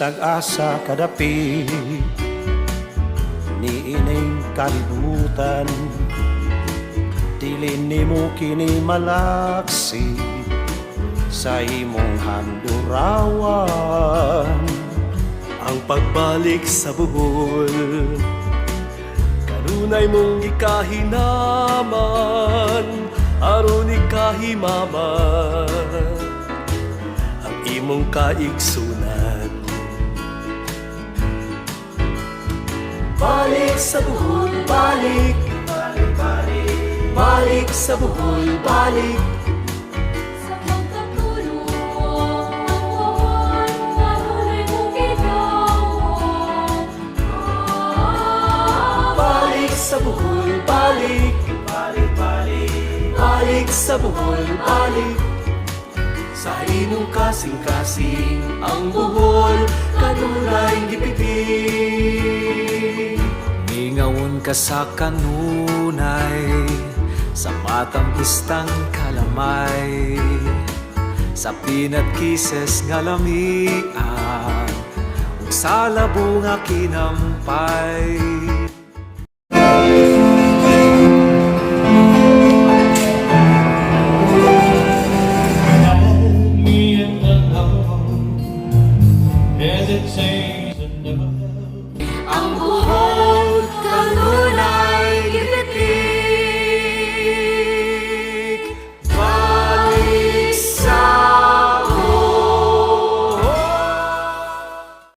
sag-asa kadapi niining kalibutan, dili nimo kini malaksi sa imong handurawan. Ang pagbalik sa buhol, kanunay mong ikahinaman, aron ikahimaman ang imong kaigsunan. Balik sa buhol, balik, balik, balik, balik sa buhol, balik. Sa pagkatulong ang buwan, kanunay mong gidawat. Balik sa buhol, balik, balik, balik, balik sa buhol, balik. Sa imong kasing-kasing ang buhol, kanunay gipiting. Ngingawon ka sa kanunay, sa matang pistang kalamay, sa peanut kisses nga lamian, ug sa labo nga kinampay.